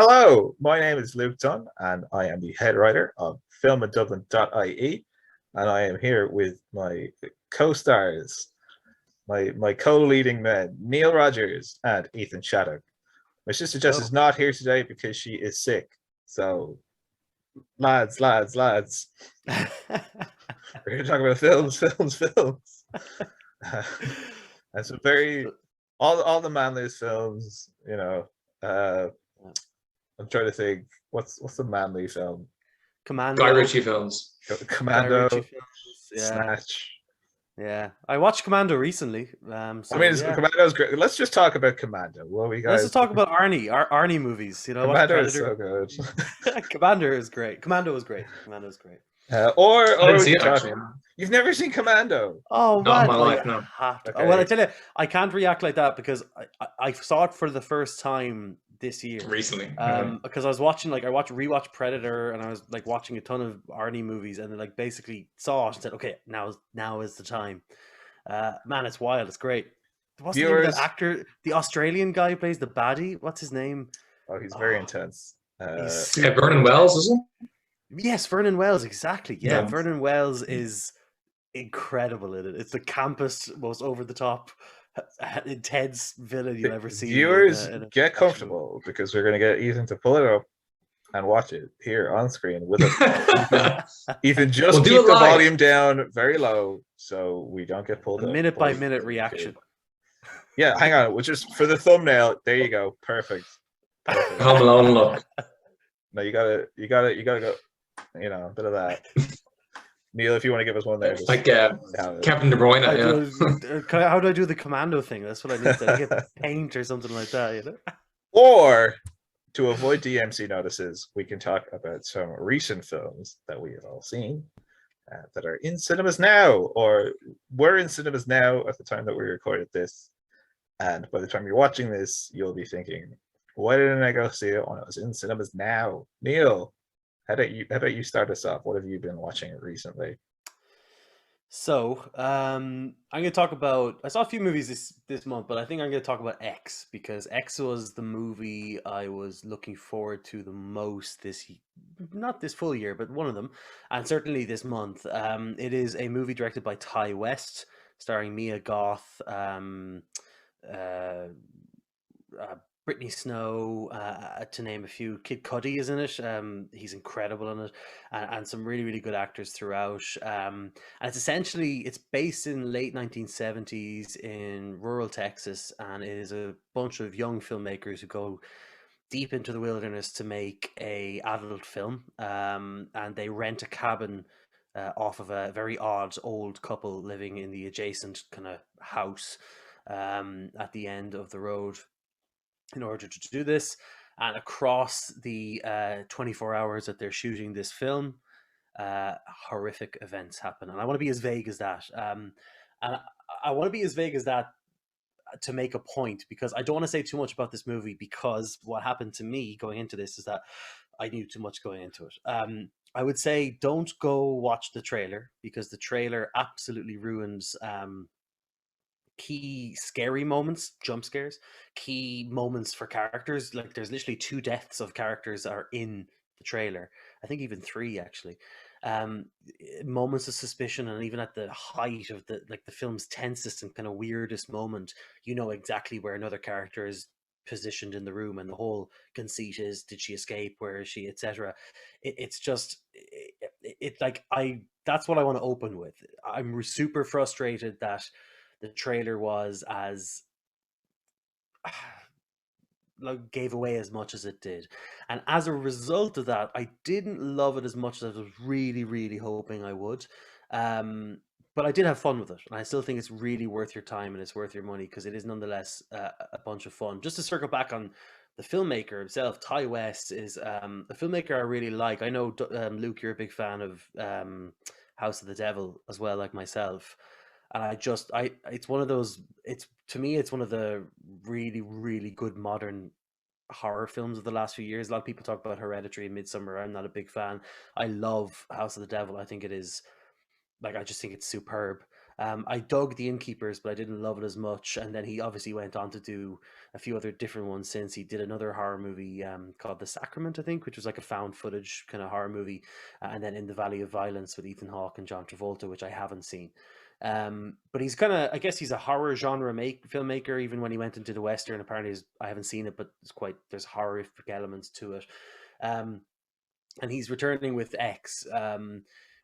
Hello, my name is Luke Dunn, and I am the head writer of filmindublin.ie, and I am here with my co-stars, my co-leading men, Neil Rogers and Ethan Shattuck. My sister Jess is Hello. not here today because she is sick. So, lads, we're going to talk about films. Uh, and some very all the manliest films. Uh, I'm trying to think what's the manly film? Guy Commando, Ritchie films. Guy Ritchie Commando, films. Yeah, Snatch. yeah. I watched Commando recently. I mean, So yeah. Commando's great. Let's just talk about Commando. What we Let's guys? just talk about Arnie movies. You know, I watched Commando is Predator. so good. Commander is great. Commando is great. Commando is great. Or I didn't we see can it talk. actually. You've never seen Commando? Oh Not in man, my oh, you life, no. have to. Okay. Well, I tell you, I can't react like that because I saw it for the first time this year. Recently. Because I was watching rewatch Predator, and I was like watching a ton of Arnie movies, and then like basically saw it and said, okay, now is the time. Man, it's wild. It's great. What's the name of that Viewers. actor? The Australian guy who plays the baddie. What's his name? Oh, he's very Oh, intense. he's Yeah, super Vernon intense. Wells, is it? Yes, Vernon Wells, exactly. Yeah, Yeah. Vernon Wells is incredible in it. It's the campest, most over the top, intense villain you'll ever see Viewers, in a get action movie. comfortable because we're gonna get Ethan to pull it up and watch it here on screen with us. Ethan, just We'll do keep it the live. volume down very low so we don't get pulled A up. minute by minute reaction. Yeah, hang on. Which is for the thumbnail. There you go. Perfect. Home Alone look. No, you gotta go. A bit of that. Neil, if you want to give us one there, just Like have it. Kevin De Bruyne, How do I do the Commando thing? That's what I need to get paint or something like that. You know. Or to avoid DMC notices, we can talk about some recent films that we have all seen that are in cinemas now, or were in cinemas now at the time that we recorded this. And by the time you're watching this, you'll be thinking, why didn't I go see it when it was in cinemas now? Neil, how about you start us off? What have you been watching recently? So, I'm going to talk about. I saw a few movies this month, but I think I'm going to talk about X because X was the movie I was looking forward to the most not this full year, but one of them, and certainly this month. It is a movie directed by Ty West, starring Mia Goth, uh, Brittany Snow, to name a few. Kid Cudi is in it. He's incredible in it, and some really, really good actors throughout. And it's based in late 1970s in rural Texas, and it is a bunch of young filmmakers who go deep into the wilderness to make a adult film. And they rent a cabin off of a very odd old couple living in the adjacent kind of house at the end of the road in order to do this. And across the 24 hours that they're shooting this film, horrific events happen. And I want to be as vague as that. And I want to be as vague as that to make a point, because I don't want to say too much about this movie, because what happened to me going into this is that I knew too much going into it. I would say don't go watch the trailer, because the trailer absolutely ruins key scary moments, jump scares, key moments for characters. Like there's literally 2 deaths of characters are in the trailer. I think even 3 actually. Moments of suspicion, and even at the height of the film's tensest and kind of weirdest moment, you know exactly where another character is positioned in the room, and the whole conceit is, did she escape, where is she, etc. It's just like I that's what I want to open with. I'm super frustrated that the trailer was as like gave away as much as it did, and as a result of that, I didn't love it as much as I was really, really hoping I would. But I did have fun with it, and I still think it's really worth your time and it's worth your money, because it is nonetheless a bunch of fun. Just to circle back on the filmmaker himself, Ty West is a filmmaker I really like. I know Luke, you're a big fan of House of the Devil as well, like myself. And it's one of those, to me, it's one of the really, really good modern horror films of the last few years. A lot of people talk about Hereditary and Midsummer. I'm not a big fan. I love House of the Devil. I think it is, like, I just think it's superb. I dug The Innkeepers, but I didn't love it as much. And then he obviously went on to do a few other different ones since. He did another horror movie called The Sacrament, I think, which was like a found footage kind of horror movie. And then In the Valley of Violence with Ethan Hawke and John Travolta, which I haven't seen. But he's kind of, I guess he's a horror genre filmmaker, even when he went into the Western. Apparently, I haven't seen it, but there's horrific elements to it. And he's returning with X,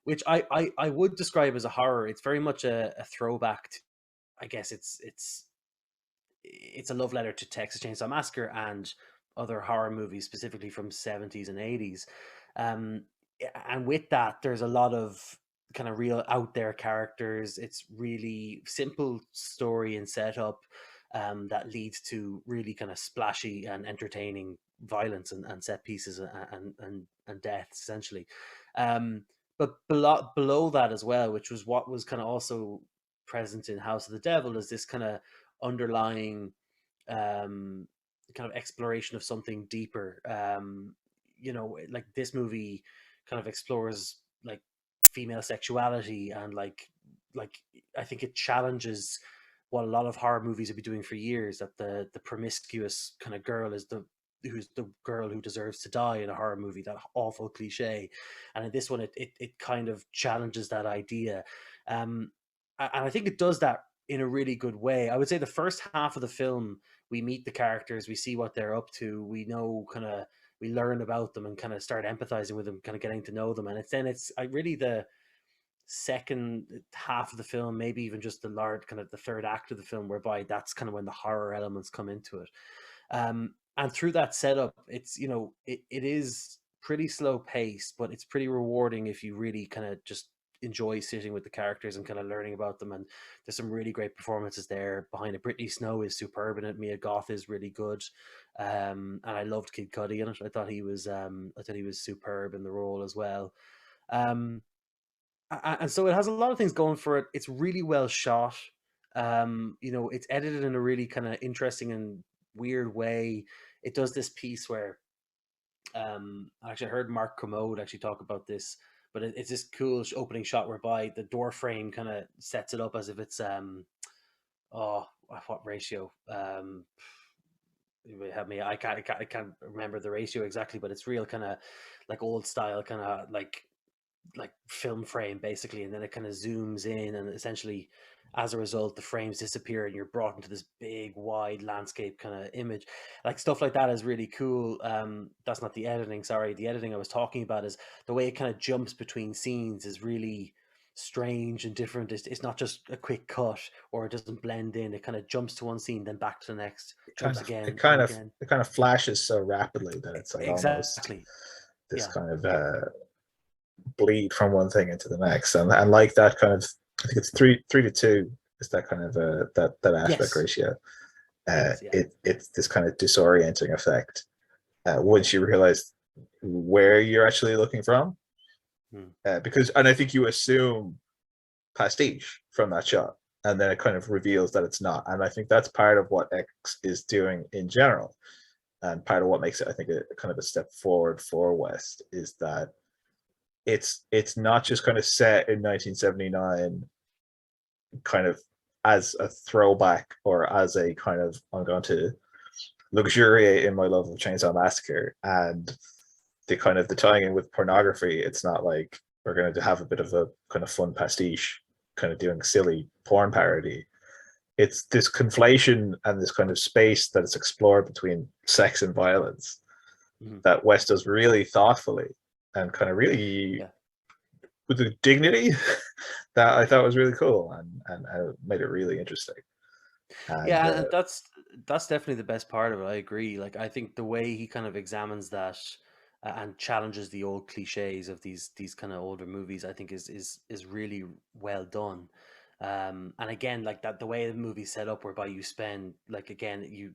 which I would describe as a horror. It's very much a throwback to, I guess it's a love letter to Texas Chainsaw Massacre and other horror movies, specifically from 70s and 80s. And with that, there's a lot of kind of real out there characters. It's really simple story and setup that leads to really kind of splashy and entertaining violence and set pieces and deaths, essentially. But below that as well, which was what was kind of also present in House of the Devil, is this kind of underlying kind of exploration of something deeper. Like this movie kind of explores like female sexuality and like I think it challenges what a lot of horror movies have been doing for years, that the promiscuous kind of girl is who's the girl who deserves to die in a horror movie, that awful cliche. And in this one it kind of challenges that idea, and I think it does that in a really good way. I would say the first half of the film, we meet the characters, we see what they're up to, we know kind of, we learn about them and kind of start empathizing with them, kind of getting to know them. And it's really the second half of the film, maybe even just the large kind of the third act of the film, whereby that's kind of when the horror elements come into it. And through that setup, it's, it is pretty slow paced, but it's pretty rewarding if you really kind of just enjoy sitting with the characters and kind of learning about them. And there's some really great performances there behind it. Brittany Snow is superb in it. Mia Goth is really good, and I loved Kid Cudi in it. I thought he was superb in the role as well. And so it has a lot of things going for it. It's really well shot. It's edited in a really kind of interesting and weird way. It does this piece where actually I heard Mark Commode actually talk about this, but it's this cool opening shot whereby the door frame kind of sets it up as if it's what ratio, have me, I can't remember the ratio exactly, but it's real kind of like old style kind of like film frame basically, and then it kind of zooms in, and essentially as a result the frames disappear and you're brought into this big wide landscape kind of image. Like stuff like that is really cool. That's not the editing, sorry. The editing I was talking about is the way it kind of jumps between scenes is really strange and different. It's not just a quick cut, or it doesn't blend in. It kind of jumps to one scene, then back to the next, jumps again. It kind of flashes so rapidly that it's like almost this kind of bleed from one thing into the next, and like that kind of, I think it's 3:2 is that kind of that aspect ratio. It's this kind of disorienting effect once you realize where you're actually looking from, because, and I think you assume pastiche from that shot, and then it kind of reveals that it's not. And I think that's part of what X is doing in general, and part of what makes it, I think, a kind of a step forward for West, is that it's not just kind of set in 1979 kind of as a throwback, or as a kind of, I'm going to luxuriate in my love of Chainsaw Massacre and the kind of the tying in with pornography. It's not like we're going to have a bit of a kind of fun pastiche kind of doing silly porn parody. It's this conflation and this kind of space that is explored between sex and violence that West does really thoughtfully and kind of really with a dignity that I thought was really cool, and made it really interesting. And that's definitely the best part of it. I agree. Like, I think the way he kind of examines that and challenges the old cliches of these kind of older movies, I think is really well done. And again, like that, the way the movie's set up, whereby you spend, like, again, you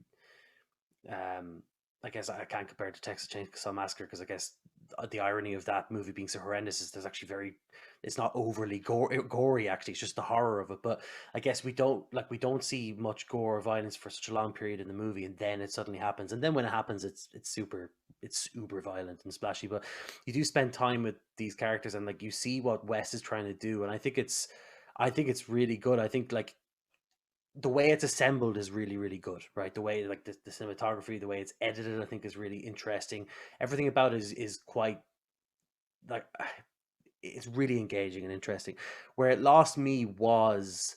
I guess I can't compare it to Texas Chainsaw Massacre, because I guess the irony of that movie being so horrendous is there's actually it's not overly gory actually, it's just the horror of it. But I guess we don't see much gore or violence for such a long period in the movie, and then it suddenly happens, and then when it happens, it's uber violent and splashy. But you do spend time with these characters, and like you see what Wes is trying to do, and I think I think it's really good. I think like the way it's assembled is really, really good, right? The way like the cinematography, the way it's edited, I think is really interesting. Everything about it is quite like it's really engaging and interesting. Where it lost me was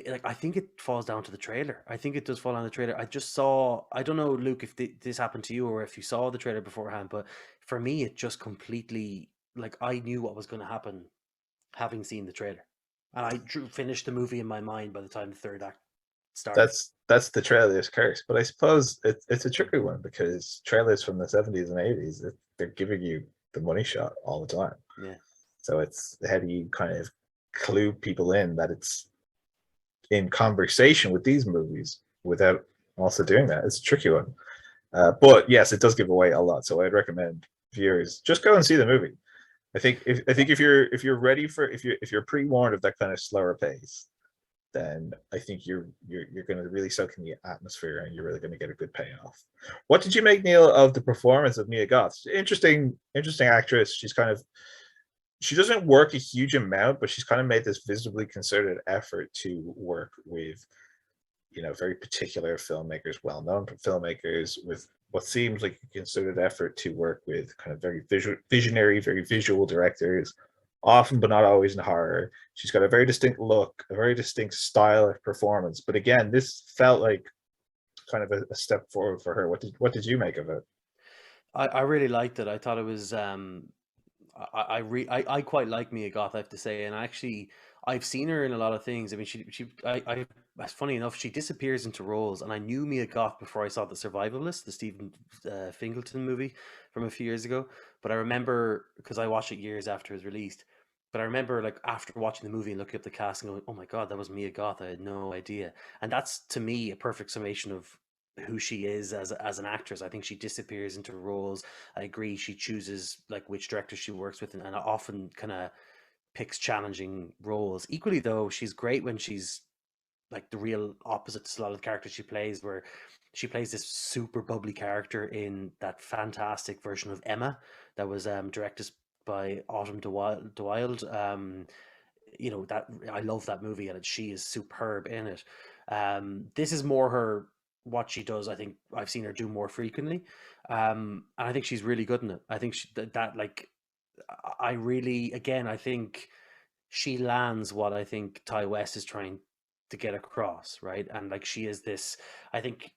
like I think it falls down to the trailer. I think it does fall on the trailer. I just saw. I don't know, Luke, if this happened to you or if you saw the trailer beforehand, but for me, it just completely like I knew what was going to happen having seen the trailer, and I finished the movie in my mind by the time the third act started. That's the trailer's curse. But I suppose it's a tricky one because trailers from the 70s and 80s, they're giving you the money shot all the time. Yeah. So it's how do you kind of clue people in that it's in conversation with these movies without also doing that? It's a tricky one. But yes, it does give away a lot. So I'd recommend viewers just go and see the movie. I think if you're ready for if you're pre-warned of that kind of slower pace, then I think you're going to really soak in the atmosphere and you're really going to get a good payoff. What did you make, Néil, of the performance of Mia Goth? Interesting actress. She doesn't work a huge amount, but she's kind of made this visibly concerted effort to work with, very particular filmmakers, well-known filmmakers, with what seems like a concerted effort to work with kind of very visionary, very visual directors, often but not always in horror. She's got a very distinct look, a very distinct style of performance. But again, this felt like kind of a step forward for her. What did you make of it? I really liked it. I thought it was I quite like Mia Goth, I have to say, and actually I've seen her in a lot of things. I mean, that's funny enough. She disappears into roles, and I knew Mia Goth before I saw The Survivalist, the Stephen Fingleton movie from a few years ago. But I remember because I watched it years after it was released. But I remember like after watching the movie and looking up the cast and going, "Oh my God, that was Mia Goth." I had no idea, and that's to me a perfect summation of who she is as an actress. I think she disappears into roles. I agree. She chooses like which director she works with, and often kind of picks challenging roles. Equally, though, she's great when she's like the real opposite to a lot of the characters she plays, where she plays this super bubbly character in that fantastic version of Emma that was directed by Autumn de Wilde. That I love that movie, and she is superb in it. This is more her what she does. I think I've seen her do more frequently, and I think she's really good in it. I think that like I really again I think she lands what I think Ty West is trying to get across, right? And like she is this, I think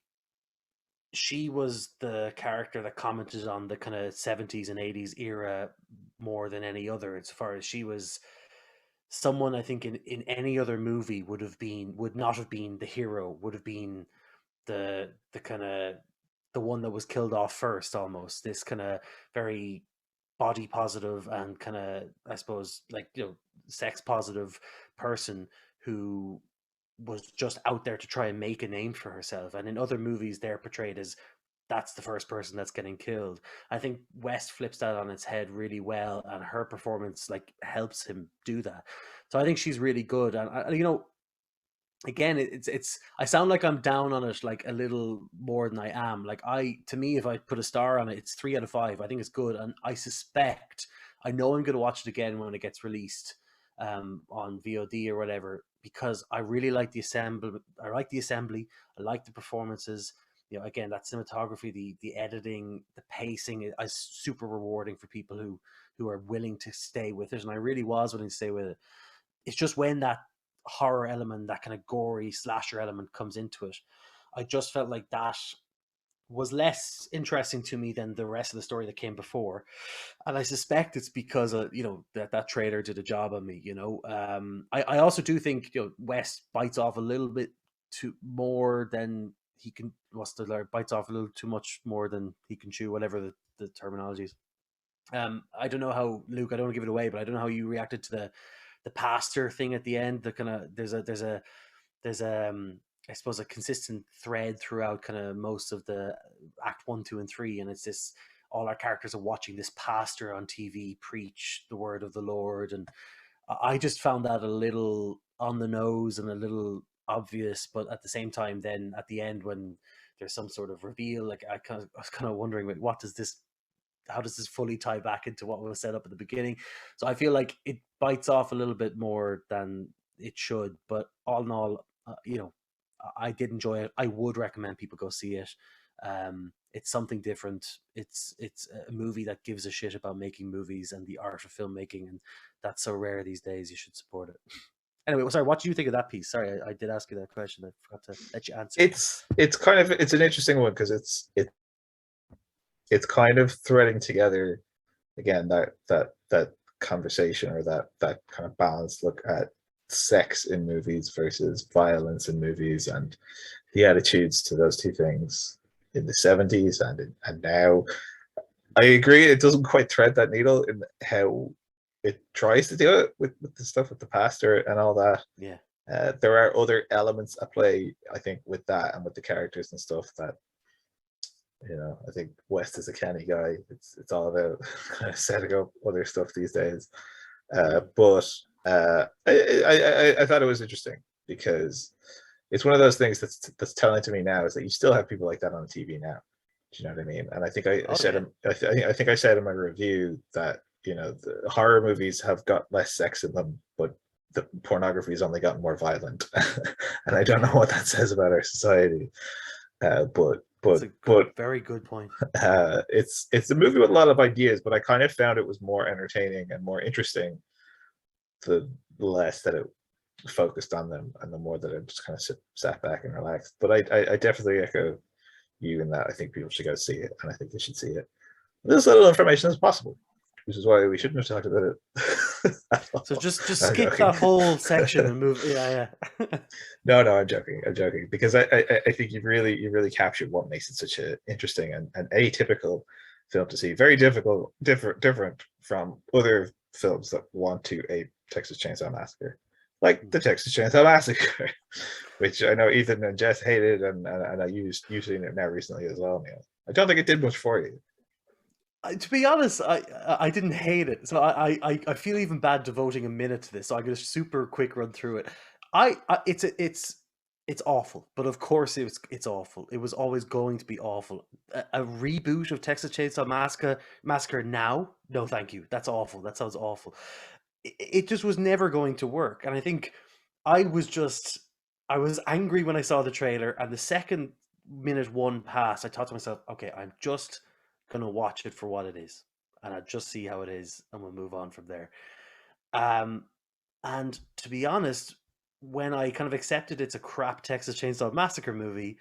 she was the character that commented on the kind of 70s and 80s era more than any other, as far as she was someone I think in any other movie would not have been the hero, would have been the kind of the one that was killed off first, almost this kind of very body positive and kind of I suppose like sex positive person who was just out there to try and make a name for herself. And in other movies they're portrayed as that's the first person that's getting killed. I think West flips that on its head really well, and her performance like helps him do that. So I think she's really good. And again, it's I sound like I'm down on it like a little more than I am. Like to me, if I put a star on it, it's 3 out of 5. I think it's good, and I know I'm going to watch it again when it gets released on VOD or whatever, because I really like the assembly. I like the assembly. I like the performances. Again, that cinematography, the editing, the pacing is super rewarding for people who are willing to stay with it, and I really was willing to stay with it. It's just when that horror element, that kind of gory slasher element comes into it, I just felt like that was less interesting to me than the rest of the story that came before. And I suspect it's because that trailer did a job on me. I also do think West bites off a little bit too more than he can. Bites off a little too much more than he can chew, whatever the terminology is. I don't know how, Luke, I don't want to give it away, but I don't know how you reacted to the pastor thing at the end. The kind of there's I suppose a consistent thread throughout kind of most of the act 1, 2, and 3, and it's this: all our characters are watching this pastor on TV preach the word of the Lord, and I just found that a little on the nose and a little obvious, but at the same time, then at the end when there's some sort of reveal, like I was kind of wondering, like, what does this how does this fully tie back into what was set up at the beginning? So I feel like it bites off a little bit more than it should, but all in all, I did enjoy it. I would recommend people go see it. It's something different. It's a movie that gives a shit about making movies and the art of filmmaking, and that's so rare these days. You should support it. Anyway, sorry, what do you think of that piece? Sorry, I did ask you that question. I forgot to let you answer. It's an interesting one because it's kind of threading together again that conversation, or that kind of balanced look at sex in movies versus violence in movies, and the attitudes to those two things in the 70s and now. I agree, it doesn't quite thread that needle in how it tries to do it with the stuff with the pastor and all that. Yeah. There are other elements at play, I think, with that and with the characters and stuff that, I think West is a canny guy. It's all about kind of setting up other stuff these days. But I thought it was interesting because it's one of those things that's telling to me now is that you still have people like that on TV now. Do you know what I mean? And I think I think I said in my review that the horror movies have got less sex in them, but the pornography has only gotten more violent, and I don't know what that says about our society. But very good point. It's a movie with a lot of ideas, but I kind of found it was more entertaining and more interesting the less that it focused on them, and the more that I just kind of sat back and relaxed. But I definitely echo you in that I think people should go see it, and I think they should see it with as little information as possible, which is why we shouldn't have talked about it. So just skip that whole section and move. Yeah. No, I'm joking because I think you've really captured what makes it such an interesting and atypical film to see. Very different from other films that want to ape Texas Chainsaw Massacre, like the Texas Chainsaw Massacre, which I know Ethan and Jess hated, and you've seen it now recently as well, Neil. I don't think it did much for you. To be honest, I didn't hate it, so I feel even bad devoting a minute to this. So I'm gonna super quick run through it. It's awful, but of course it's awful. It was always going to be awful. A reboot of Texas Chainsaw Massacre now? No, thank you. That's awful. That sounds awful. It just was never going to work, and I think I was angry when I saw the trailer, and the second minute one passed, I thought to myself, okay, I'm just gonna watch it for what it is, and I'll just see how it is, and we'll move on from there. And to be honest, when I kind of accepted it's a crap Texas Chainsaw Massacre movie,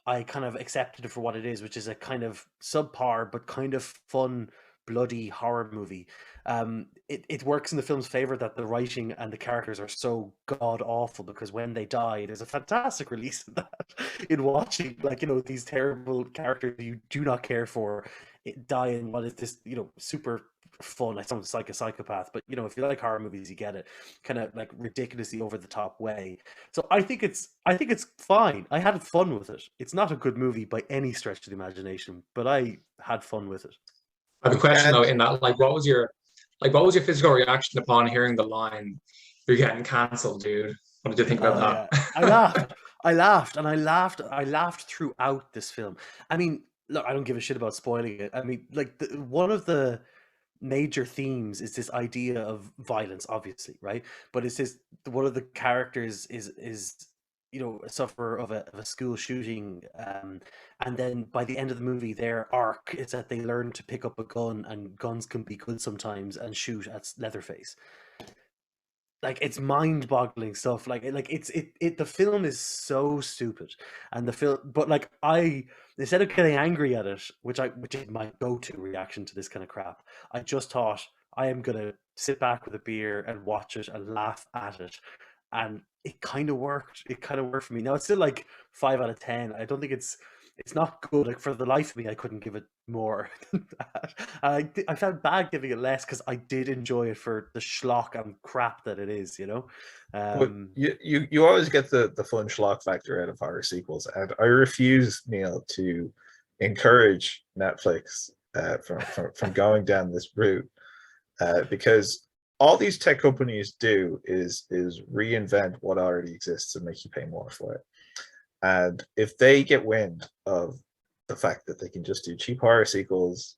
I kind of accepted it for what it is, which is a kind of subpar but kind of fun, bloody horror movie. It works in the film's favor that the writing and the characters are so god awful, because when they die, there's a fantastic release in that. In watching, these terrible characters you do not care for die in what is this, super fun. I sound like a psychopath, but if you like horror movies, you get it, kind of like ridiculously over the top way. So I think it's fine. I had fun with it. It's not a good movie by any stretch of the imagination, but I had fun with it. I have a question though, in that, what was your physical reaction upon hearing the line, "You're getting cancelled, dude"? What did you think about that? Yeah. I laughed throughout this film. I mean, look, I don't give a shit about spoiling it. I mean, one of the major themes is this idea of violence, obviously, right? But it's this, one of the characters is a sufferer of a school shooting, and then by the end of the movie, their arc is that they learn to pick up a gun, and guns can be good sometimes, and shoot at Leatherface. It's mind-boggling stuff. The film is so stupid, and the film, but I, instead of getting angry at it, which is my go-to reaction to this kind of crap, I just thought, I am gonna sit back with a beer and watch it and laugh at it, and it kind of worked. It kind of worked for me. Now it's still 5 out of 10. I don't think it's not good. For the life of me, I couldn't give it more than that. I felt bad giving it less because I did enjoy it for the schlock and crap that it is. But you always get the fun schlock factor out of horror sequels, and I refuse, Neil, to encourage Netflix from going down this route, because all these tech companies do is reinvent what already exists and make you pay more for it. And if they get wind of the fact that they can just do cheap horror sequels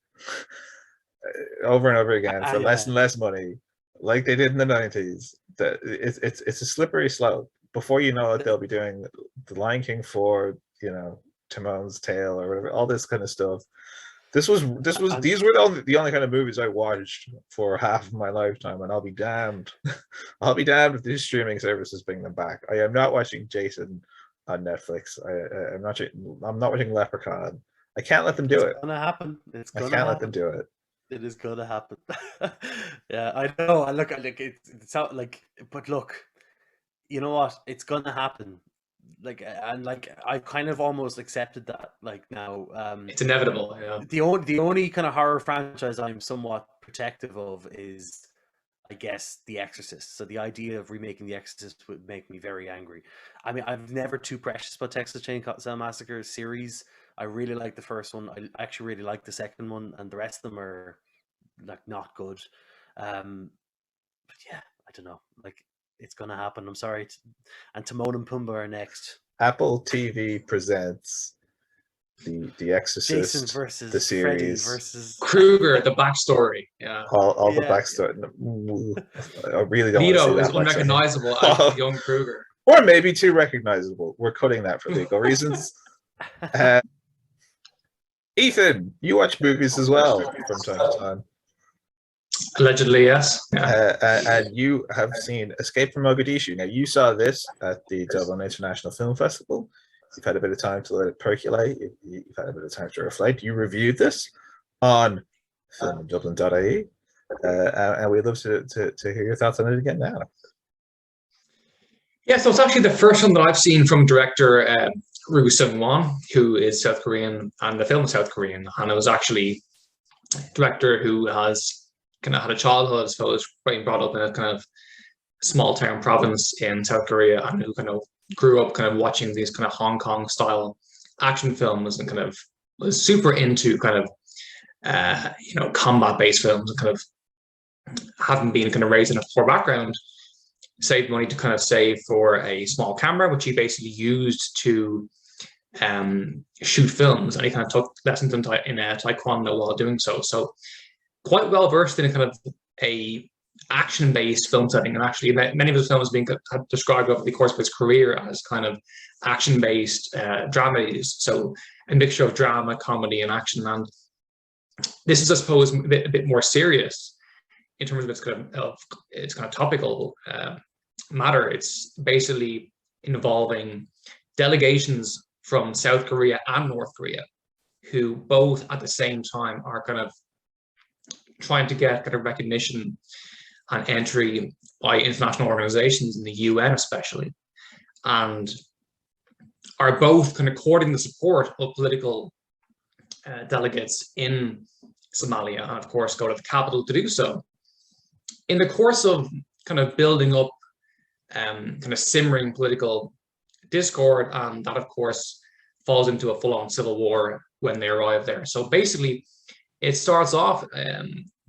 over and over again for less Yeah. and less money, like they did in the 90s. That it's a slippery slope. Before you know it, they'll be doing the Lion King 4, Timon's Tale or whatever, all this kind of stuff. These were the only kind of movies I watched for half of my lifetime, and I'll be damned. I'll be damned if these streaming services bring them back. I am not watching Jason on Netflix. I'm not watching Leprechaun. I can't let them do it. It's gonna happen. It's I gonna can't happen. let them do it. It is gonna happen. Yeah, I know. I look it's out like, but look, you know what? It's gonna happen. I've kind of almost accepted that. Like now, It's inevitable. Yeah. the only kind of horror franchise I'm somewhat protective of is, I guess, The Exorcist. So the idea of remaking The Exorcist would make me very angry. I mean, I'm never too precious about Texas Chainsaw Massacre series. I really like the first one. I actually really like the second one, and the rest of them are like not good. But yeah, I don't know. Like, it's gonna happen. I'm sorry. And Timon and Pumbaa are next. Apple TV presents the Exorcist, Jason versus the Freddy series, versus Krueger, the backstory. Yeah. all the Yeah. backstory. I really don't want to see Vito that is backstory. unrecognizable as the young Krueger. Or maybe too recognizable. We're cutting that for legal reasons. Ethan, you watch movies as well from time to time. Allegedly, yes. Yeah. And you have seen Escape from Mogadishu. Now, you saw this at the Dublin International Film Festival. You've had a bit of time to let it percolate. You've had a bit of time to reflect. You reviewed this on filmdublin.ie. And we'd love to hear your thoughts on it again now. Yeah, so it's actually the first one that I've seen from director Roo Seung-won, who is South Korean, and the film is South Korean. And it was actually a director who has kind of had a childhood, so was brought up in a kind of small town province in South Korea, and who kind of grew up kind of watching these kind of Hong Kong style action films, and kind of was super into kind of combat based films, and kind of having been kind of raised in a poor background, saved money to kind of save for a small camera, which he basically used to shoot films, and he kind of took lessons in taekwondo while doing so. So quite well versed in a kind of a action-based film setting, and actually many of his films being described over the course of his career as kind of action-based dramedies. So a mixture of drama, comedy, and action. And this is, I suppose, a bit more serious in terms of its kind of topical matter. It's basically involving delegations from South Korea and North Korea, who both at the same time are kind of trying to get kind of recognition and entry by international organizations in the UN especially, and are both kind of courting the support of political delegates in Somalia, and of course go to the capital to do so. In the course of kind of building up kind of simmering political discord, and that of course falls into a full-on civil war when they arrive there. So basically it starts off,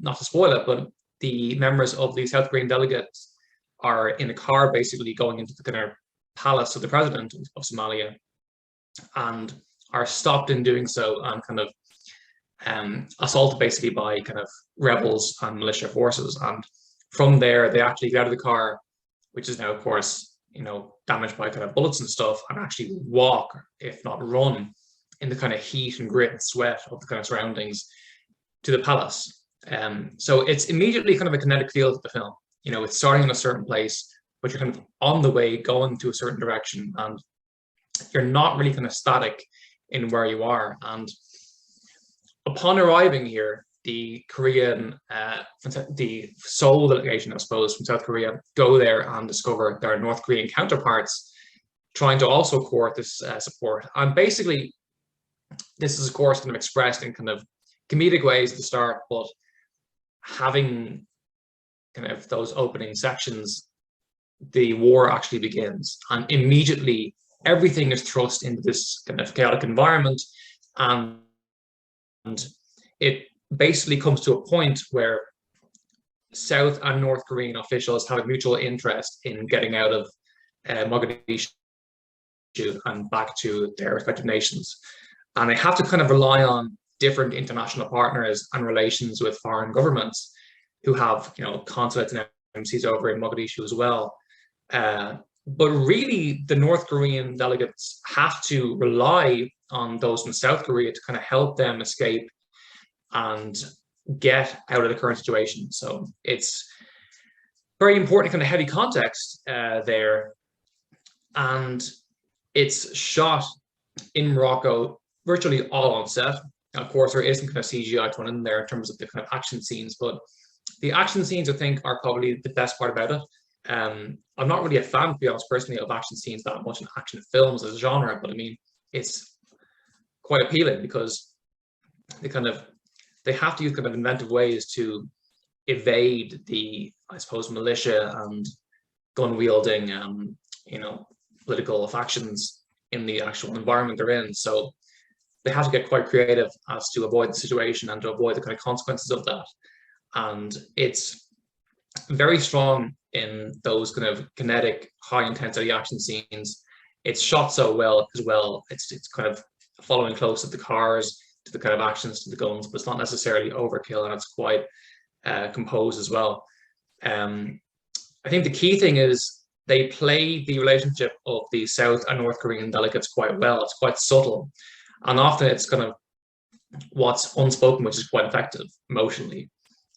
not to spoil it, but the members of the South Korean delegates are in a car basically going into the kind of palace of the president of Somalia, and are stopped in doing so and kind of assaulted basically by kind of rebels and militia forces. And from there, they actually get out of the car, which is now, of course, damaged by kind of bullets and stuff, and actually walk, if not run, in the kind of heat and grit and sweat of the kind of surroundings to the palace. So it's immediately kind of a kinetic feel to the film. It's starting in a certain place, but you're kind of on the way, going to a certain direction, and you're not really kind of static in where you are. And upon arriving here, the Korean, the Seoul delegation, I suppose, from South Korea, go there and discover their North Korean counterparts trying to also court this support. And basically, this is, of course, kind of expressed in kind of comedic ways at the start, but having kind of those opening sections, the war actually begins, and immediately everything is thrust into this kind of chaotic environment, and it basically comes to a point where South and North Korean officials have a mutual interest in getting out of Mogadishu and back to their respective nations, and they have to kind of rely on different international partners and relations with foreign governments who have, consulates and embassies over in Mogadishu as well. But really, the North Korean delegates have to rely on those from South Korea to kind of help them escape and get out of the current situation. So it's very important kind of heavy context there. And it's shot in Morocco, virtually all on set. Of course, there is some kind of CGI thrown in there in terms of the kind of action scenes, but the action scenes, I think, are probably the best part about it. I'm not really a fan, to be honest, personally, of action scenes that much in action films as a genre, but I mean, it's quite appealing because they have to use kind of inventive ways to evade the, I suppose, militia and gun wielding, political factions in the actual environment they're in. So they have to get quite creative as to avoid the situation and to avoid the kind of consequences of that. And it's very strong in those kind of kinetic, high intensity action scenes. It's shot so well as well. It's kind of following close to the cars, to the kind of actions, to the guns, but it's not necessarily overkill, and it's quite composed as well. I think the key thing is they play the relationship of the South and North Korean delegates quite well. It's quite subtle, and often it's kind of what's unspoken, which is quite effective emotionally,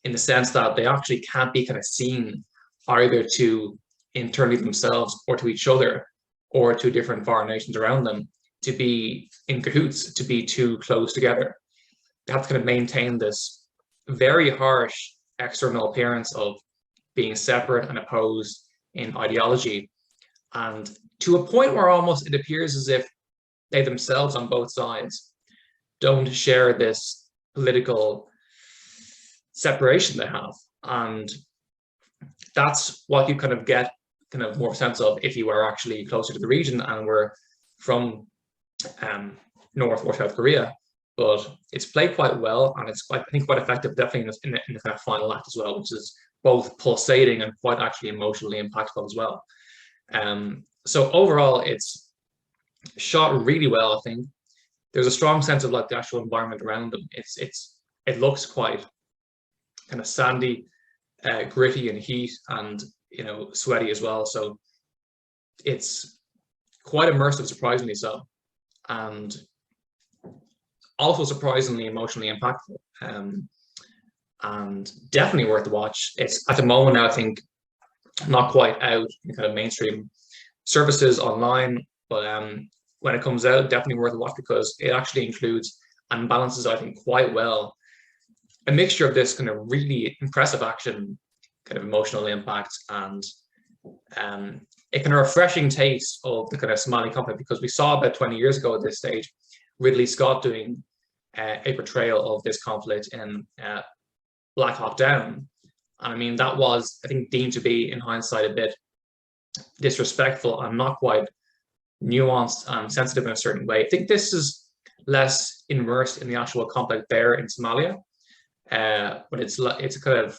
in the sense that they actually can't be kind of seen either to internally themselves or to each other or to different foreign nations around them to be in cahoots, to be too close together. They have to kind of maintain this very harsh external appearance of being separate and opposed in ideology, and to a point where almost it appears as if they themselves on both sides don't share this political separation they have. And that's what you kind of get kind of more sense of if you were actually closer to the region and were from North or South Korea. But it's played quite well, and it's quite, I think, quite effective, definitely in the kind of final act as well, which is both pulsating and quite actually emotionally impactful as well. So overall, it's shot really well. I think there's a strong sense of like the actual environment around them. It looks quite kind of sandy, gritty, and heat, and sweaty as well. So it's quite immersive, surprisingly so, and also surprisingly emotionally impactful. And definitely worth the watch. It's at the moment now, I think, not quite out in kind of mainstream services online, but when it comes out, definitely worth a watch because it actually includes and balances, I think, quite well a mixture of this kind of really impressive action, kind of emotional impact, and a kind of refreshing taste of the kind of Somali conflict, because we saw about 20 years ago at this stage Ridley Scott doing a portrayal of this conflict in Black Hawk Down. And I mean, that was, I think, deemed to be, in hindsight, a bit disrespectful and not quite nuanced and sensitive in a certain way. I think this is less immersed in the actual conflict there in Somalia, but it's a kind of,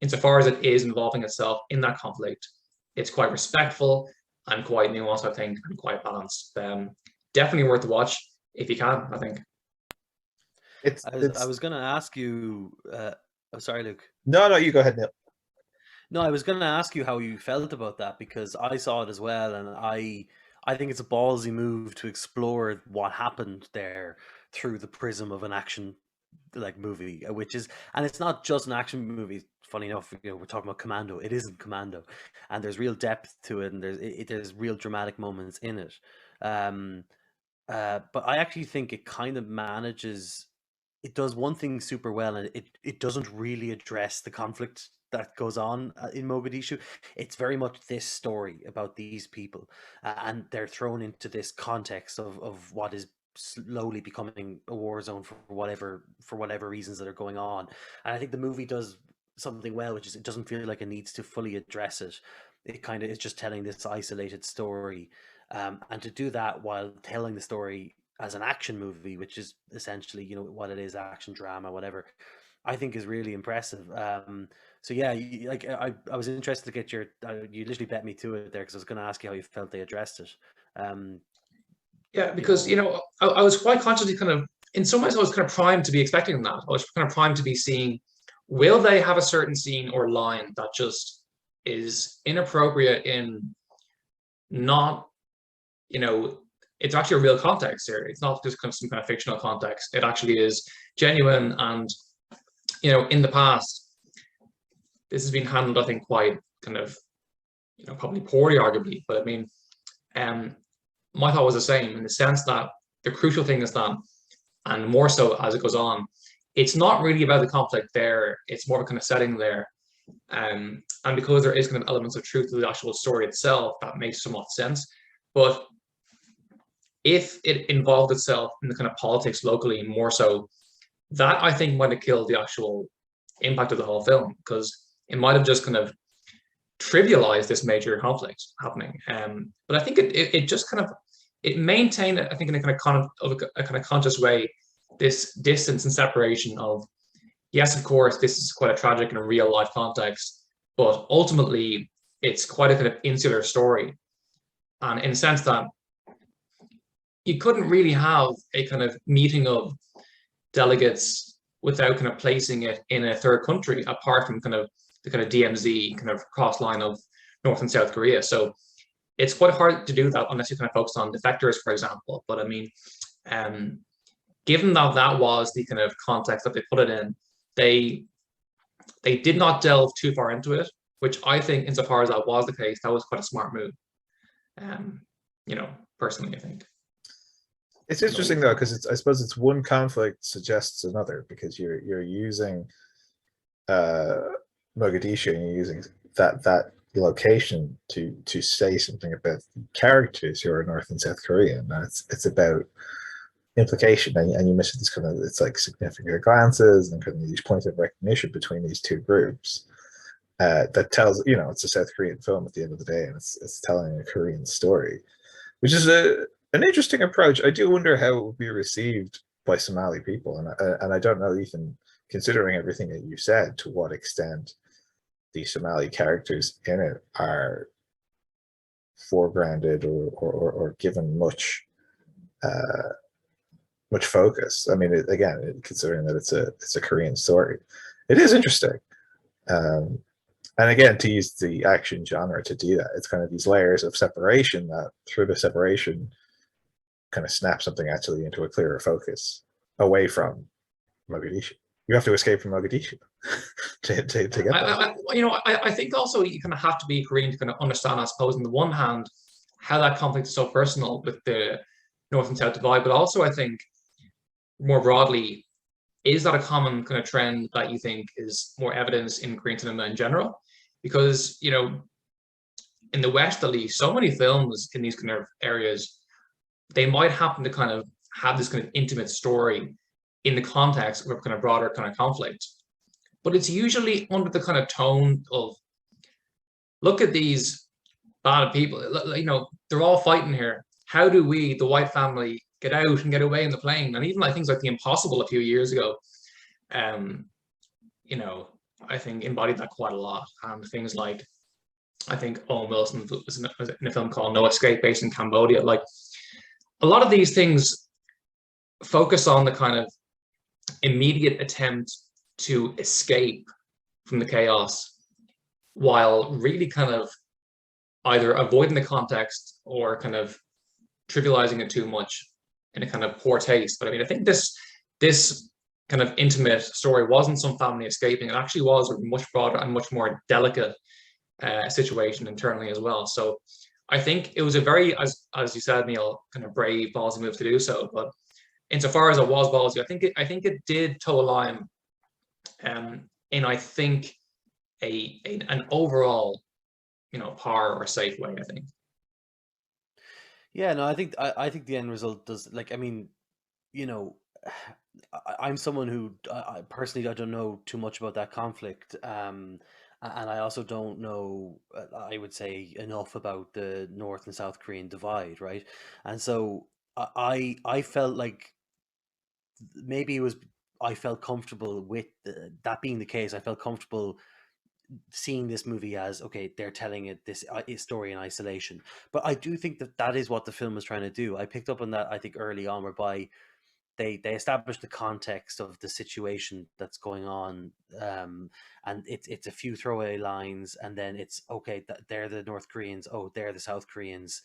insofar as it is involving itself in that conflict, it's quite respectful and quite nuanced, I think, and quite balanced. Definitely worth the watch if you can, I think. I was going to ask you. Oh, sorry, Luke. No, you go ahead, Néil. No, I was going to ask you how you felt about that, because I saw it as well, and I think it's a ballsy move to explore what happened there through the prism of an action like movie, which is, and it's not just an action movie. Funny enough, we're talking about Commando. It isn't Commando, and there's real depth to it, and there's real dramatic moments in it. But I actually think it kind of manages. It does one thing super well, and it doesn't really address the conflict that goes on in Mogadishu. It's very much this story about these people, and they're thrown into this context of what is slowly becoming a war zone for whatever reasons that are going on. And I think the movie does something well, which is it doesn't feel like it needs to fully address it. It kind of is just telling this isolated story, and to do that while telling the story as an action movie, which is essentially, what it is, action drama, whatever, I think is really impressive. So yeah, I was interested to get your, you literally bet me to it there, because I was going to ask you how you felt they addressed it. Yeah, because I was quite consciously kind of in some ways I was kind of primed to be expecting that. I was kind of primed to be seeing, will they have a certain scene or line that just is inappropriate in not, you know, it's actually a real context here. It's not just kind of some kind of fictional context. It actually is genuine. And, you know, in the past, this has been handled, I think, quite kind of, you know, probably poorly, arguably. But I mean, my thought was the same in the sense that the crucial thing is that, and more so as it goes on, it's not really about the conflict there. It's more of a kind of setting there. And because there is kind of elements of truth to the actual story itself, that makes somewhat sense. But if it involved itself in the kind of politics locally more so, that I think might have killed the actual impact of the whole film, because it might have just kind of trivialized this major conflict happening. But I think it just kind of, it maintained, I think, in a kind of conscious way, this distance and separation of, yes, of course, this is quite a tragic and a real life context, but ultimately it's quite a kind of insular story. And in a sense that you couldn't really have a kind of meeting of delegates without kind of placing it in a third country, apart from kind of the kind of DMZ kind of cross line of North and South Korea. So it's quite hard to do that unless you kind of focus on defectors, for example. But I mean, given that that was the kind of context that they put it in, they did not delve too far into it, which I think, insofar as that was the case, that was quite a smart move. You know, personally, I think. It's interesting though, because I suppose it's one conflict suggests another, because you're using Mogadishu and you're using that location to say something about characters who are North and South Korean. And it's about implication, and you mentioned this kind of, it's like significant glances and kind of these points of recognition between these two groups. That tells, you know, it's a South Korean film at the end of the day, and it's telling a Korean story, which is an interesting approach. I do wonder how it would be received by Somali people, and I don't know, even considering everything that you said, to what extent the Somali characters in it are foregrounded or given much focus. I mean, again, considering that it's a Korean story, it is interesting. And again, to use the action genre to do that, it's kind of these layers of separation that, through the separation, kind of snap something actually into a clearer focus away from Mogadishu. You have to escape from Mogadishu to get that. You know, I think also you kind of have to be Korean to kind of understand, I suppose, on the one hand, how that conflict is so personal with the North and South divide, but also I think more broadly, is that a common kind of trend that you think is more evidence in Korean cinema in general? Because, you know, in the West, at least, so many films in these kind of areas, they might happen to kind of have this kind of intimate story in the context of a kind of broader kind of conflict. But it's usually under the kind of tone of, look at these bad people, you know, they're all fighting here. How do we, the white family, get out and get away in the plane? And even like things like The Impossible a few years ago, you know, I think embodied that quite a lot. And things like, I think Owen Wilson was in a film called No Escape, based in Cambodia. Like, a lot of these things focus on the kind of immediate attempt to escape from the chaos, while really kind of either avoiding the context or kind of trivializing it too much in a kind of poor taste. But I mean, I think this kind of intimate story wasn't some family escaping. It actually was a much broader and much more delicate situation internally as well. So I think it was a very, as you said, Néil, kind of brave, ballsy move to do so. But insofar as it was ballsy, I think it did toe a line, in, I think, an overall, you know, par or safe way, I think. Yeah, no, I think the end result does, like, I mean, you know, I'm someone who personally, I don't know too much about that conflict, and I also don't know, I would say, enough about the North and South Korean divide, right? And so I felt like maybe it was, I felt comfortable with that being the case. I felt comfortable seeing this movie as, okay, they're telling it this story in isolation. But I do think that is what the film is trying to do. I picked up on that, I think, early on, whereby they establish the context of the situation that's going on, and it's a few throwaway lines, and then it's okay. They're the North Koreans. Oh, they're the South Koreans.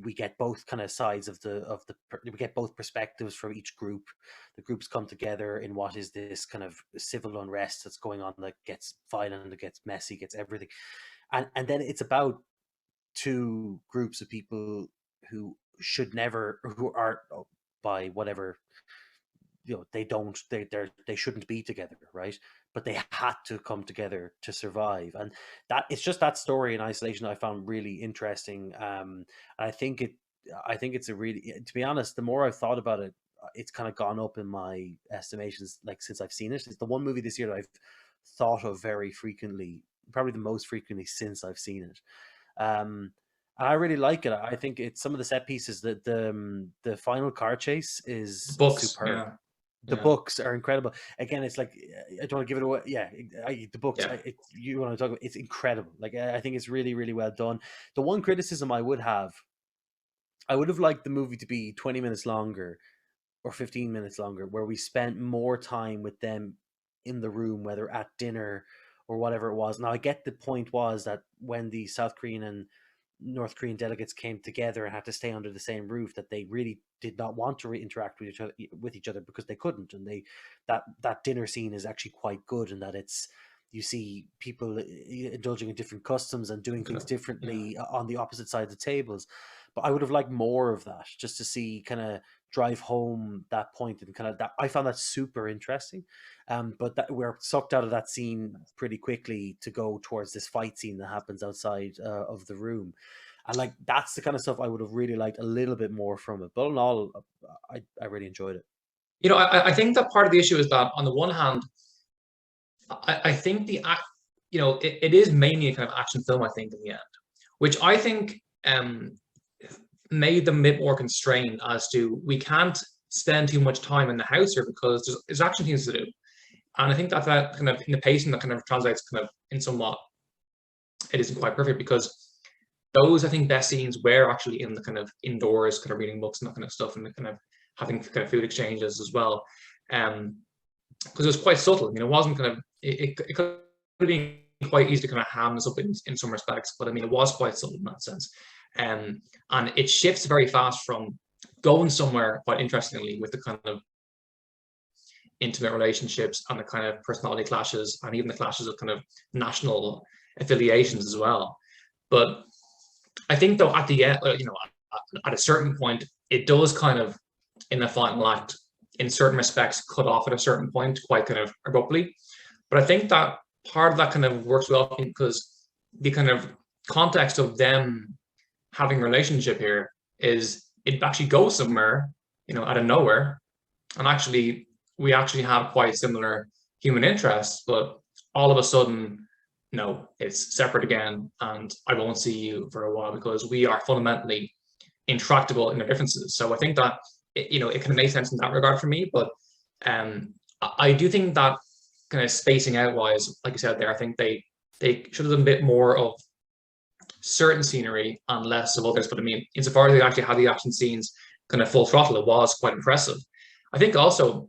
We get both kind of sides of we get both perspectives from each group. The groups come together in what is this kind of civil unrest that's going on, that gets violent, that gets messy, gets everything, and then it's about two groups of people who are, by whatever, they shouldn't be together, right? But they had to come together to survive, and that it's just that story in isolation I found really interesting. I think it's a really, to be honest, the more I've thought about it, it's kind of gone up in my estimations, like, since I've seen it. It's the one movie this year that I've thought of very frequently, probably the most frequently since I've seen it. I really like it. I think it's some of the set pieces, that the final car chase is Books, superb. yeah. The books are incredible. Again, it's like, I don't want to give it away. Yeah, the books. Yeah. You want to talk about? It's incredible. Like, I think it's really, really well done. The one criticism I would have liked the movie to be 20 minutes longer or 15 minutes longer, where we spent more time with them in the room, whether at dinner or whatever it was. Now, I get the point was that when the South Korean and North Korean delegates came together and had to stay under the same roof, that they really did not want to interact with each other because they couldn't. And that dinner scene is actually quite good, in that you see people indulging in different customs and doing things differently on the opposite side of the tables. But I would have liked more of that, just to see, kind of drive home that point, and kind of that. I found that super interesting. But that we're sucked out of that scene pretty quickly to go towards this fight scene that happens outside of the room. And like, that's the kind of stuff I would have really liked a little bit more from it. But in all, I really enjoyed it. I think that part of the issue is that, on the one hand, I think it is mainly a kind of action film, I think, in the end, which I think made them a bit more constrained as to, we can't spend too much time in the house here because there's action things to do. And I think that kind of, in the pacing, that kind of translates kind of in somewhat, it isn't quite perfect, because those, I think, best scenes were actually in the kind of indoors, kind of reading books and that kind of stuff, and kind of having kind of food exchanges as well. Because it was quite subtle. It wasn't kind of, it could have been quite easy to kind of ham this up in some respects, but I mean, it was quite subtle in that sense. And it shifts very fast from going somewhere, quite interestingly, with the kind of intimate relationships and the kind of personality clashes, and even the clashes of kind of national affiliations as well. But I think, though, at the end, at a certain point, it does kind of, in the final act, in certain respects, cut off at a certain point quite kind of abruptly. But I think that part of that kind of works well, because the kind of context of them having a relationship here is, it actually goes somewhere, out of nowhere. And actually, we actually have quite similar human interests, but all of a sudden, no, it's separate again, and I won't see you for a while, because we are fundamentally intractable in our differences. So I think that it kind of makes sense in that regard for me. But I do think that, kind of spacing out wise, like you said there, I think they should have done a bit more of certain scenery and less of others. But I mean, insofar as they actually had the action scenes kind of full throttle, it was quite impressive. I think also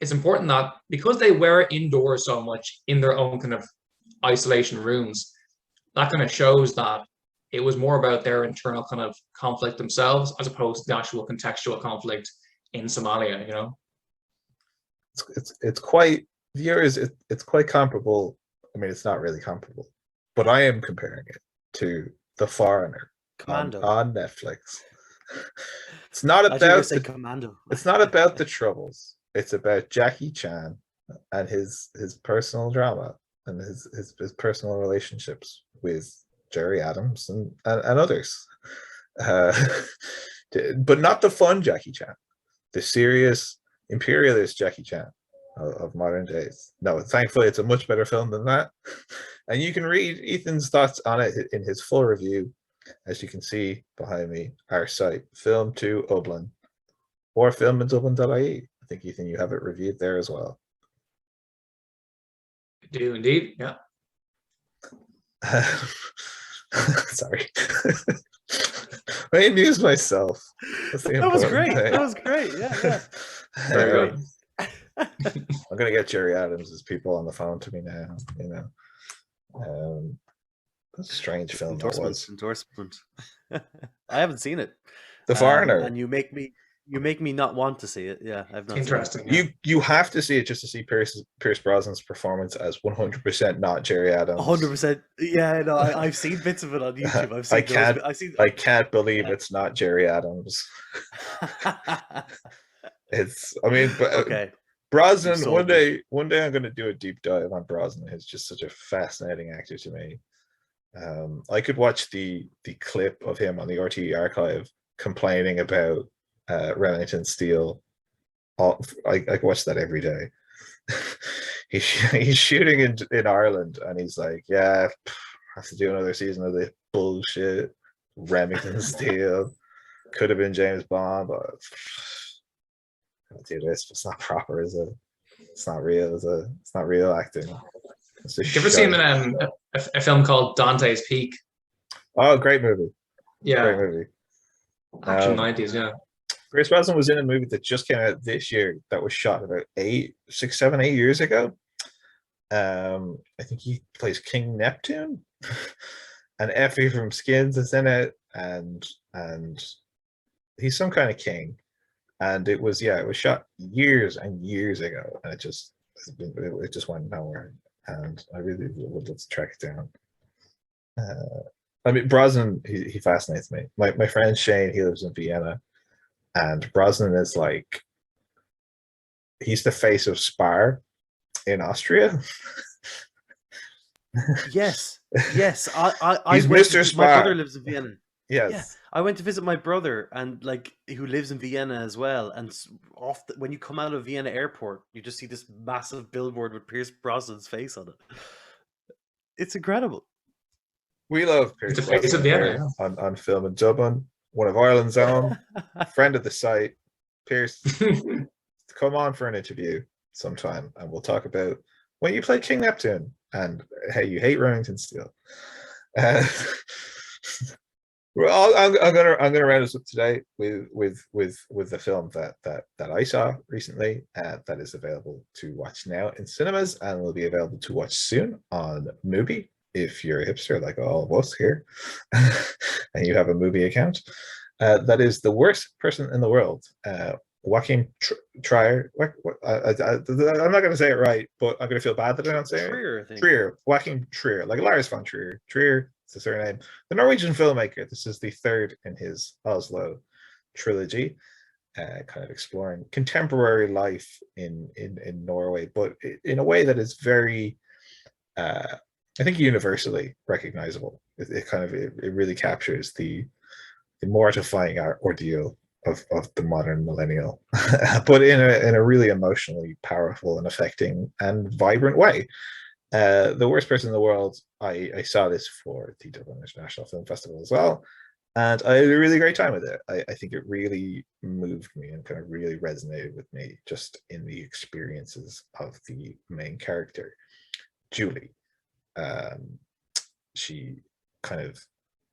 it's important that, because they were indoors so much in their own kind of isolation rooms, that kind of shows that it was more about their internal kind of conflict themselves, as opposed to the actual contextual conflict in Somalia. It's quite, viewers, it's quite comparable. I mean, it's not really comparable, but I am comparing it to The Foreigner, Commando, on Netflix. It's not about Commando. It's not about the troubles. It's about Jackie Chan and his personal drama, and his personal relationships with Jerry Adams and others. But not the fun Jackie Chan, the serious imperialist Jackie Chan of modern days. No, thankfully, it's a much better film than that. And you can read Ethan's thoughts on it in his full review, as you can see behind me, our site, Film to Dublin, or filmindublin.ie. I think, Ethan, you have it reviewed there as well. I do indeed, yeah. Sorry. I amused myself. That was great. That was great. Yeah. Very Great. good. I'm gonna get Jerry Adams' people on the phone to me now. You know, that's a strange film that was. Endorsement. I haven't seen it. The Foreigner. And you make me not want to see it. Yeah, I've not Interesting. seen it. You have to see it just to see Pierce Brosnan's performance as 100% not Jerry Adams. 100%. Yeah, no, I've seen bits of it on YouTube. I can't believe it's not Jerry Adams. It's. I mean, but okay. Brosnan. One day, I'm going to do a deep dive on Brosnan. He's just such a fascinating actor to me. I could watch the clip of him on the RTE archive complaining about Remington Steele. I could watch that every day. he's shooting in Ireland, and he's like, "Yeah, I have to do another season of this bullshit." Remington Steele could have been James Bond, but I'll do this. But it's not proper, is it? It's not real. It's not real acting. Have you ever seen a film called Dante's Peak? Oh, great movie. Yeah, great movie. Action 90s. Yeah. Pierce Brosnan was in a movie that just came out this year that was shot about 8 years ago. I think he plays King Neptune, and Effie from Skins is in it, and he's some kind of king. And it was shot years and years ago, and it just went nowhere. And I really would love to track it down. I mean, Brosnan, he fascinates me. My friend Shane, he lives in Vienna, and Brosnan is like, he's the face of Spar in Austria. Yes. He's Mr. Spar. My brother lives in Vienna. Yes. Yeah, I went to visit my brother, and who lives in Vienna as well. And when you come out of Vienna airport, you just see this massive billboard with Pierce Brosnan's face on it. It's incredible. We love Pierce Brosnan on film in Dublin, one of Ireland's own, friend of the site. Pierce, come on for an interview sometime, and we'll talk about when you played King Neptune and how you hate Remington Steele. Well, I'm gonna round us up today with the film that I saw recently that is available to watch now in cinemas and will be available to watch soon on Mubi if you're a hipster like all of us here and you have a Mubi account. That is The Worst Person in the World. Joachim Trier. I'm not going to say it right, but I'm going to feel bad that I don't say it. Trier. Joachim Trier, like Lars von Trier. Trier. It's the surname. The Norwegian filmmaker. This is the third in his Oslo trilogy, kind of exploring contemporary life in Norway, but in a way that is very, I think, universally recognizable. It really captures the mortifying ordeal of the modern millennial, but in a really emotionally powerful and affecting and vibrant way. The Worst Person in the World, I saw this for the Dublin International Film Festival as well, and I had a really great time with it. I think it really moved me and kind of really resonated with me just in the experiences of the main character, Julie. She kind of,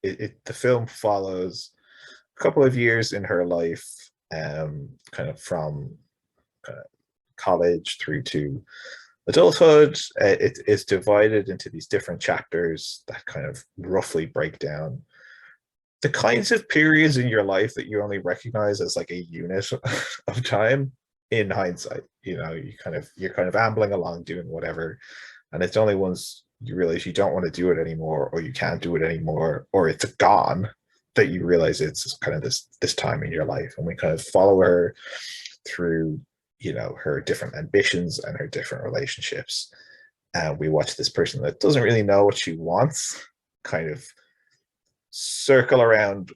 the film follows a couple of years in her life, kind of from college through to adulthood. It's divided into these different chapters that kind of roughly break down the kinds of periods in your life that you only recognize as like a unit of time in hindsight. You know, you're kind of ambling along doing whatever, and it's only once you realize you don't want to do it anymore, or you can't do it anymore, or it's gone, that you realize it's kind of this time in your life. And we kind of follow her through, you know, her different ambitions and her different relationships. And we watch this person that doesn't really know what she wants kind of circle around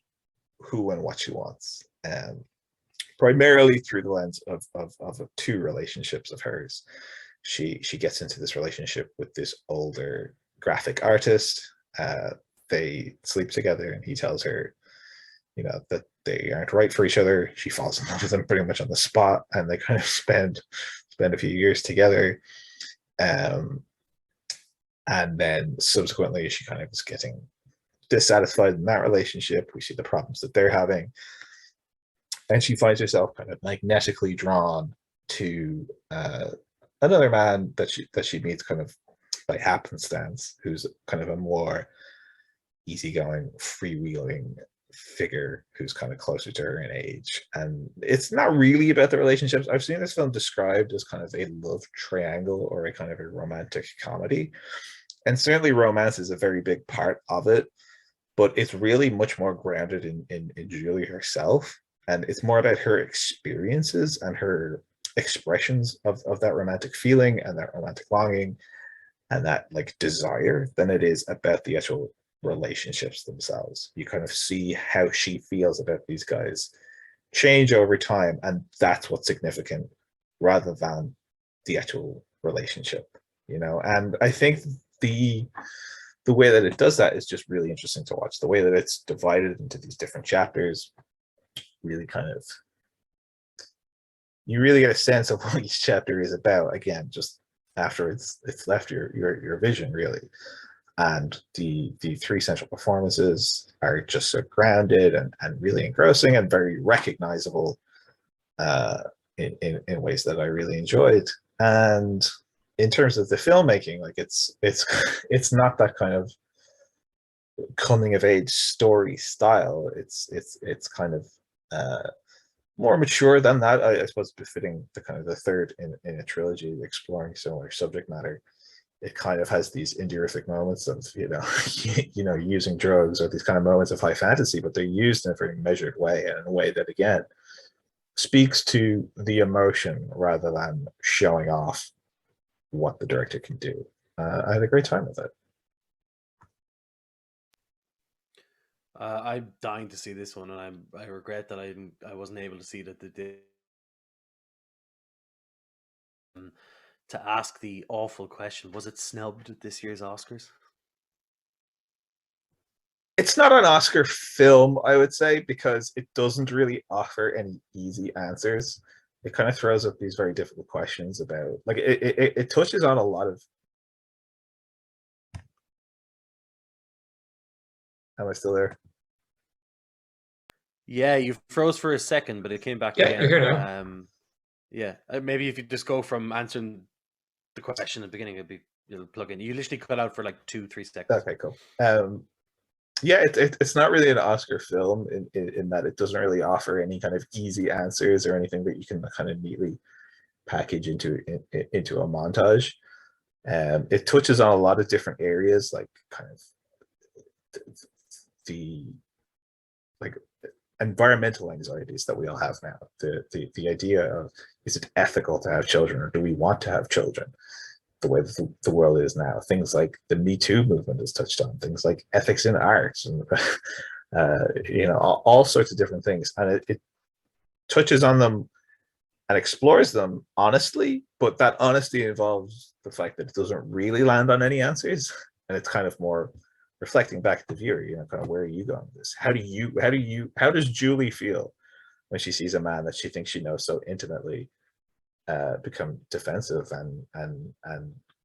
who and what she wants, primarily through the lens of two relationships of hers. She gets into this relationship with this older graphic artist. They sleep together, and he tells her, you know, that they aren't right for each other. She falls in love with him pretty much on the spot, and they kind of spend a few years together. And then subsequently, she kind of is getting dissatisfied in that relationship. We see the problems that they're having, and she finds herself kind of magnetically drawn to another man that she meets kind of by happenstance, who's kind of a more easygoing, freewheeling figure who's kind of closer to her in age. And it's not really about the relationships. I've seen this film described as kind of a love triangle or a kind of a romantic comedy. And certainly romance is a very big part of it, but it's really much more grounded in Julie herself. And it's more about her experiences and her expressions of that romantic feeling and that romantic longing and that like desire than it is about the actual relationships themselves. You kind of see how she feels about these guys change over time, and that's what's significant rather than the actual relationship, you know. And I think the way that it does that is just really interesting to watch. The way that it's divided into these different chapters really kind of, you really get a sense of what each chapter is about, again, just after it's left your vision, really. And the three central performances are just so grounded and really engrossing and very recognizable in ways that I really enjoyed. And in terms of the filmmaking, like it's not that kind of coming of age story style. It's kind of more mature than that. I suppose befitting the kind of the third in a trilogy exploring similar subject matter. It kind of has these indurific moments of, you know, using drugs, or these kind of moments of high fantasy, but they're used in a very measured way, and in a way that, again, speaks to the emotion rather than showing off what the director can do. I had a great time with it. I'm dying to see this one, and I regret that I wasn't able to see it at the day. To ask the awful question, was it snubbed at this year's Oscars? It's not an Oscar film, I would say, because it doesn't really offer any easy answers. It kind of throws up these very difficult questions about, like, it touches on a lot of. Am I still there? Yeah, you froze for a second, but it came back Yeah, again. you're here now. Yeah, maybe if you just go from answering the question at the beginning, it'll plug in. You literally cut out for like 2-3 seconds. Okay, cool. Yeah, it's not really an Oscar film in that it doesn't really offer any kind of easy answers or anything that you can kind of neatly package into a montage. It touches on a lot of different areas, like kind of the like environmental anxieties that we all have now. The idea of, is it ethical to have children, or do we want to have children? The way that the world is now. Things like the Me Too movement is touched on. Things like ethics in arts, and you know, all sorts of different things. And it touches on them and explores them honestly, but that honesty involves the fact that it doesn't really land on any answers, and it's kind of more reflecting back at the viewer. You know, kind of, where are you going with this? How does Julie feel when she sees a man that she thinks she knows so intimately become defensive and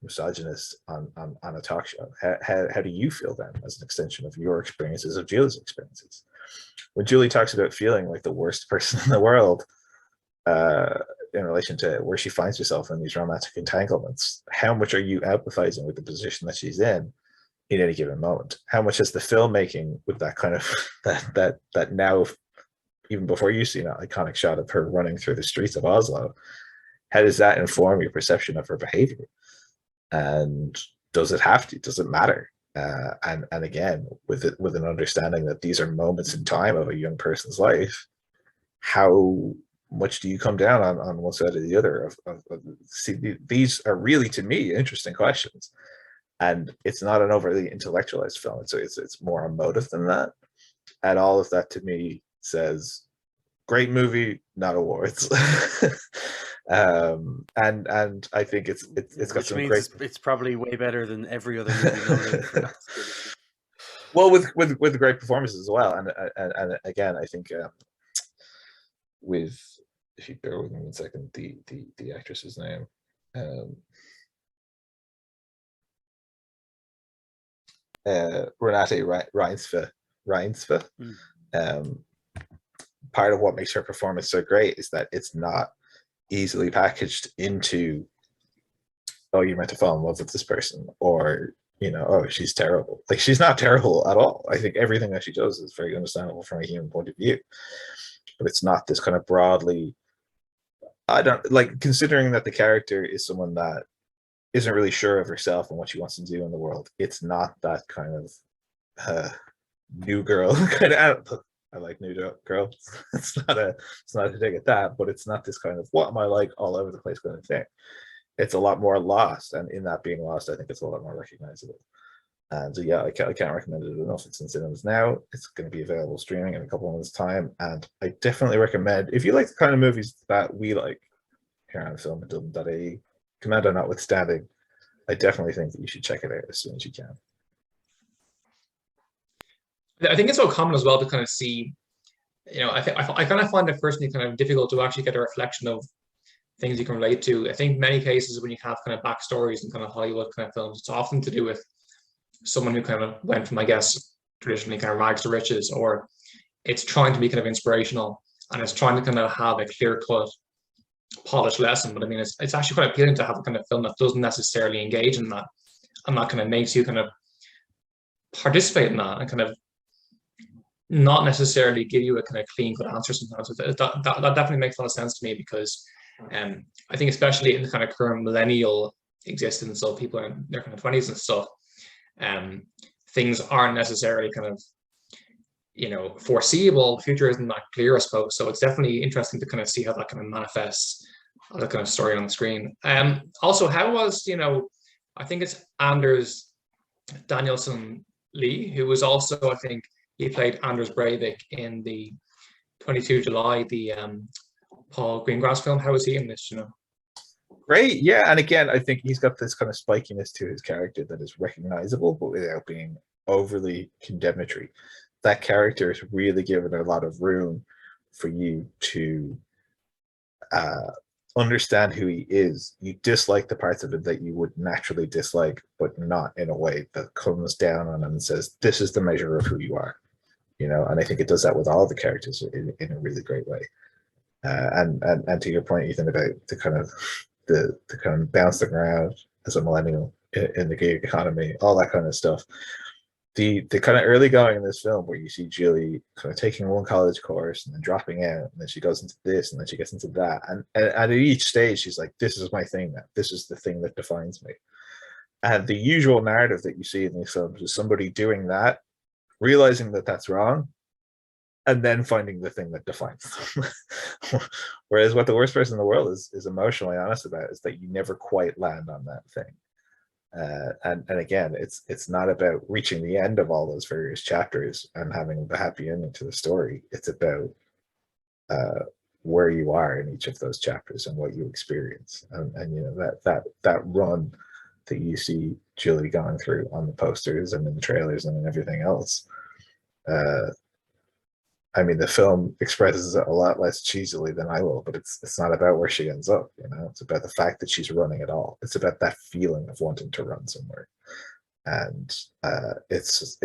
misogynist on a talk show? How do you feel then, as an extension of your experiences, of Julie's experiences? When Julie talks about feeling like the worst person in the world in relation to where she finds herself in these romantic entanglements, how much are you empathizing with the position that she's in any given moment? How much is the filmmaking with that kind of that now, even before you see that iconic shot of her running through the streets of Oslo, how does that inform your perception of her behavior? And does it have to? Does it matter? And again, with an understanding that these are moments in time of a young person's life, how much do you come down on one side or the other? See, these are really, to me, interesting questions. And it's not an overly intellectualized film. It's more emotive than that. And all of that, to me, says, great movie, not awards. And I think it's got Which some means great. it's probably way better than every other movie nominated for that. Well, with great performances as well, and again, I think with, if you bear with me 1 second, the actress's name. Renate Reinsve. Part of what makes her performance so great is that it's not easily packaged into, oh, you're meant to fall in love with this person, or oh, she's terrible. Like, she's not terrible at all. I think everything that she does is very understandable from a human point of view, but it's not this kind of broadly. I don't like, considering that the character is someone that isn't really sure of herself and what she wants to do in the world. It's not that kind of new girl kind of. I like new girl. It's not a dig at that, but it's not this kind of what am I like all over the place kind of thing. It's a lot more lost, and in that being lost, I think it's a lot more recognizable. And so, yeah, I can't recommend it enough. It's in cinemas now. It's going to be available streaming in a couple of months' time, and I definitely recommend, if you like the kind of movies that we like here on Film and Dublin.ie, Commando notwithstanding, I definitely think that you should check it out as soon as you can. I think it's so common as well to kind of see, I kind of find it personally kind of difficult to actually get a reflection of things you can relate to. I think many cases when you have kind of backstories and kind of Hollywood kind of films, it's often to do with someone who kind of went from, I guess, traditionally kind of rags to riches, or it's trying to be kind of inspirational and it's trying to kind of have a clear-cut, polished lesson. But I mean, it's actually quite appealing to have a kind of film that doesn't necessarily engage in that, and that kind of makes you kind of participate in that and kind of not necessarily give you a kind of clean-cut answer sometimes. That definitely makes a lot of sense to me, because I think especially in the kind of current millennial existence, so people are in their kind of 20s and stuff, things aren't necessarily kind of foreseeable. The future isn't that clear, I suppose. So it's definitely interesting to kind of see how that kind of manifests as a kind of story on the screen. Also, how was, I think it's Anders Danielson Lee, who was also, I think he played Anders Breivik in the 22 July, the Paul Greengrass film. How was he in this, Great, yeah. And again, I think he's got this kind of spikiness to his character that is recognizable, but without being overly condemnatory. That character is really given a lot of room for you to understand who he is. You dislike the parts of it that you would naturally dislike, but not in a way that comes down on him and says, this is the measure of who you are. And I think it does that with all the characters in a really great way. And to your point, Ethan, about the kind of bouncing around as a millennial in the gig economy, all that kind of stuff. The kind of early going in this film, where you see Julie kind of taking one college course and then dropping out, and then she goes into this, and then she gets into that, and at each stage she's like, this is my thing now. This is the thing that defines me. And the usual narrative that you see in these films is somebody doing that, realizing that that's wrong, and then finding the thing that defines them. Whereas what The Worst Person in the World is emotionally honest about is that you never quite land on that thing. And again, it's not about reaching the end of all those various chapters and having the happy ending to the story. It's about where you are in each of those chapters and what you experience. And that run that you see Julie going through on the posters and in the trailers and in everything else. I mean, the film expresses it a lot less cheesily than I will, but it's not about where she ends up. It's about the fact that she's running it all. It's about that feeling of wanting to run somewhere, and it's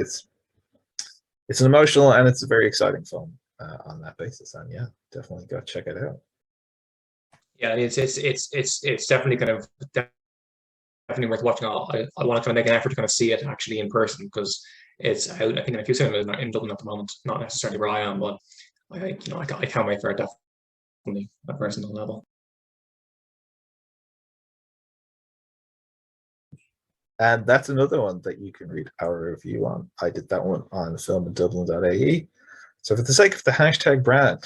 an emotional and it's a very exciting film on that basis. And yeah, definitely go check it out. Yeah, it's definitely kind of definitely worth watching. I want to kind of make an effort to kind of see it actually in person, because it's out, I think, in a few cinemas in Dublin at the moment, not necessarily where I am, but I can't wait for it, definitely at a personal level. And that's another one that you can read our review on. I did that one on filmanddublin.ie. So for the sake of the hashtag brand,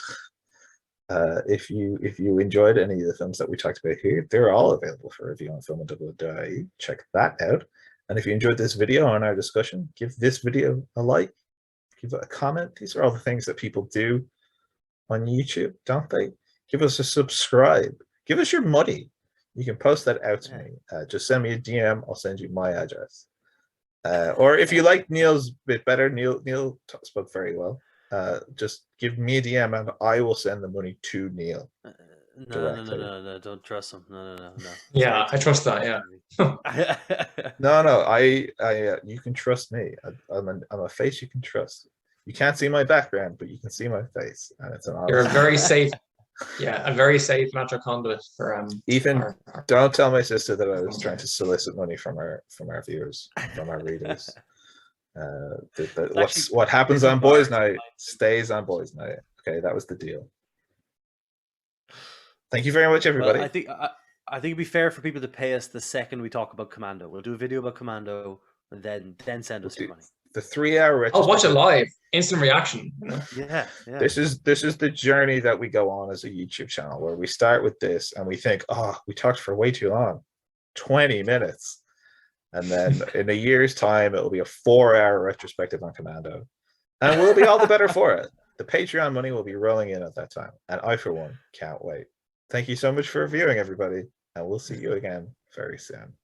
if you enjoyed any of the films that we talked about here, they're all available for review on filmanddublin.ie. Check that out. And if you enjoyed this video and our discussion, give this video a like, give it a comment. These are all the things that people do on YouTube, don't they? Give us a subscribe. Give us your money. You can post that out to me. Just send me a DM. I'll send you my address. Or if you like Neil's bit better, Neil spoke very well. Just give me a DM and I will send the money to Neil. No, don't trust him. No. Yeah, I trust that. Yeah. No, I you can trust me. I'm a face you can trust. You can't see my background, but you can see my face, and it's an honest. You're a very safe Yeah, a very safe natural conduit for Ethan, our don't tell my sister that I was trying to solicit money from our viewers, from our readers. What happens on boys' night stays on boys' night. Okay, that was the deal. Thank you very much, everybody. Well, I think it'd be fair for people to pay us the second we talk about Commando. We'll do a video about Commando and then send us your money. The 3-hour retrospective. Oh, watch it live, instant reaction. Yeah. This is the journey that we go on as a YouTube channel, where we start with this and we think, oh, we talked for way too long, 20 minutes, and then in a year's time it'll be a 4-hour retrospective on Commando, and we'll be all the better for it. The Patreon money will be rolling in at that time, and I, for one, can't wait. Thank you so much for viewing, everybody, and we'll see you again very soon.